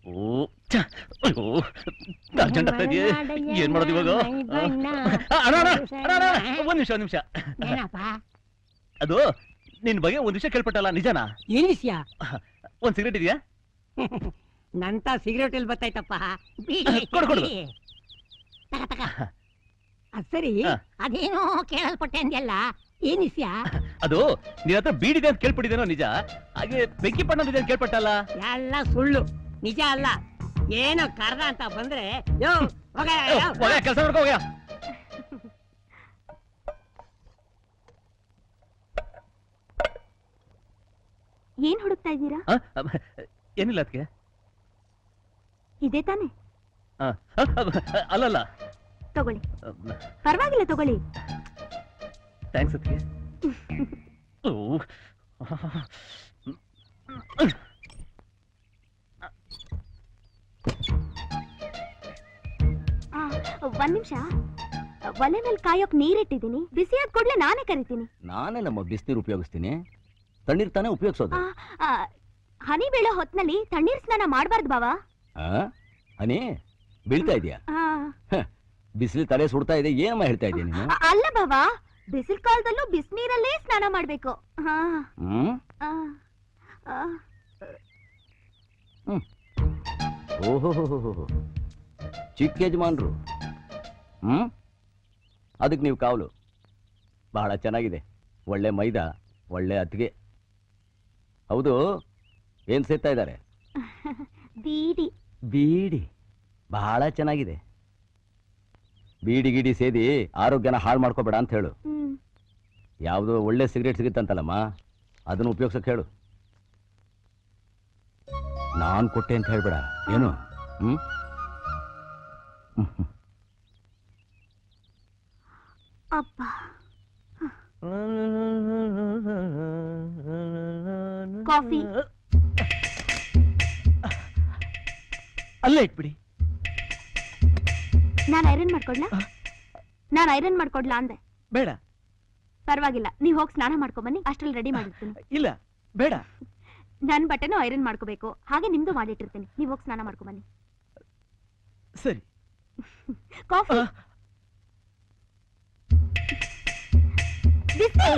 ಓ ಅಯ್ಯೋ ಅರ್ಜೆಂಟ್ ಆಗ್ತಾ ಇದೆಯೇ ಏನ್ ಮಾಡೋದು ಇವಾಗ ಒಂದ್ ನಿಮಿಷ ಅದು ನಿನ್ ಬಗ್ಗೆ ಒಂದ್ ವಿಷಯ ಕೇಳ್ಪಟ್ಟಲ್ಲ ನಿಜನಾ ಏನ್ ವಿಷಯ ಒಂದ್ ಸಿಗರೇಟ್ ಇದೆಯಾ ನಂತ ಸಿಗರೇಟ್ ಎಲ್ಲಿ ಬತ್ತಾಯ್ತಪ್ಪ ಕೊಡು ಸರಿ ಅದೇನೋ ಕೇಳಲ್ಪಟ್ಟೆ ಅಂದ್ಯಲ್ಲ ಏನ್ ವಿಷಯ ಅದು ನಿನ್ ಹತ್ರ ಬೀಡಿದೆ ಅಂತ ಕೇಳ್ಪಟ್ಟಿದ್ದೇನೋ ನಿಜ ಹಾಗೆ ಬೆಂಕಿ ಪಣ್ಣದಿದೆ ಅಂತ ಕೇಳ್ಪಟ್ಟಲ್ಲ ಎಲ್ಲ ಸುಳ್ಳು ನಿಜ ಅಲ್ಲ ಏನೋ ಕರ್ದ ಅಂತ ಬಂದ್ರೆ ಕೆಲಸ ಮಾಡ್ಕೋ ಹೋಗ್ಯಾ ಏನ್ ಹುಡುಕ್ತಾ ಇದ್ದೀರಾ ಏನಿಲ್ಲ ಅದಕ್ಕೆ ಇದೇ ತಾನೆ ಅಲ್ಲಲ್ಲ ತಗೊಳ್ಳಿ ಪರವಾಗಿಲ್ಲ ತಗೊಳ್ಳಿ ಥ್ಯಾಂಕ್ಸ್ ಅದಕ್ಕೆ ಒಂದ್ ನಿಮಿಷ ಒಲೆ ಮೇಲೆ ಕಾಯೋಕ್ ನೀರಿಟ್ಟಿದ್ದೀನಿ ಬಿಸಿಯಾದ ಕೂಡ್ಲೆ ನಾನೇ ಕರಿತೀನಿ ನಾನೇ ನಮ್ಮ ಬಿಸಿನೀರು ಉಪಯೋಗಿಸ್ತೀನಿ ತಣ್ಣೀರ್ ತಾನೇ ಉಪಯೋಗಿಸೋದು ಹನಿ ಬೀಳೋ ಹೊತ್ನಲ್ಲಿ ತಣ್ಣೀರ್ ಸ್ನಾನ ಮಾಡಬಾರ್ದು ಬಾವಾ ಹನಿ ಬೀಳ್ತಾ ಇದೆಯಾ ಬಿಸಿಲು ತಲೆ ಸುಡ್ತಾ ಇದೆ ಏನಮ್ಮ ಹೇಳ್ತಾ ಇದೀಯ ನೀನು ಅಲ್ಲ ಬಾವಾ ಬಿಸಿಲು ಕಾಲದಲ್ಲೂ ಬಿಸಿನೀರಲ್ಲೇ ಸ್ನಾನ ಮಾಡ್ಬೇಕು ಓಹೋ ಚಿಕ್ಕ ಯಜಮಾನ್ರು ಅದಕ್ಕೆ ನೀವು ಕಾವಲು ಬಹಳ ಚೆನ್ನಾಗಿದೆ ಒಳ್ಳೆ ಮೈದಾ ಒಳ್ಳೆ ಅತ್ತಿಗೆ ಹೌದು ಏನ್ ಸೇರ್ತಾ ಇದ್ದಾರೆ ಬೀಡಿ ಬೀಡಿ ಬಹಳ ಚೆನ್ನಾಗಿದೆ ಬೀಡಿ ಗಿಡಿ ಸೇದಿ ಆರೋಗ್ಯನ ಹಾಳು ಮಾಡ್ಕೋಬೇಡ ಅಂತ ಹೇಳು ಯಾವ್ದು ಒಳ್ಳೆ ಸಿಗರೇಟ್ ಸಿಗುತ್ತಂತಲ್ಲಮ್ಮ ಅದನ್ನು ಉಪಯೋಗಿಸಕ್ ಹೇಳು ನಾನ್ ಕೊಟ್ಟೆ ಅಂತ ಹೇಳ್ಬೇಡ ಏನು ಅಪ್ಪ ಕಾಫಿ ಅಲ್ಲೇ ಇಟ್ಬಿಡಿ ನಾನು ಐರನ್ ಮಾಡ್ಕೊಡ್ಲಾ ಅಂದೆ ಬೇಡ ಪರವಾಗಿಲ್ಲ ನೀವ್ ಹೋಗಿ ಸ್ನಾನ ಮಾಡ್ಕೊಂಬನ್ನಿ ಅಷ್ಟ್ರಲ್ಲಿ ರೆಡಿ ಮಾಡಿರ್ತೀನಿ ಇಲ್ಲ ಬೇಡ ನನ್ ಬಟ್ಟೆನೂ ಐರನ್ ಮಾಡ್ಕೋಬೇಕು ಹಾಗೆ ನಿಮ್ದು ಮಾಡಿಟ್ಟಿರ್ತೀನಿ ನೀವ್ ಹೋಗಿ ಸ್ನಾನ ಮಾಡ್ಕೊಂಬನ್ನಿ ಸರಿ ಕಾಫಿ ಬಿಸಿ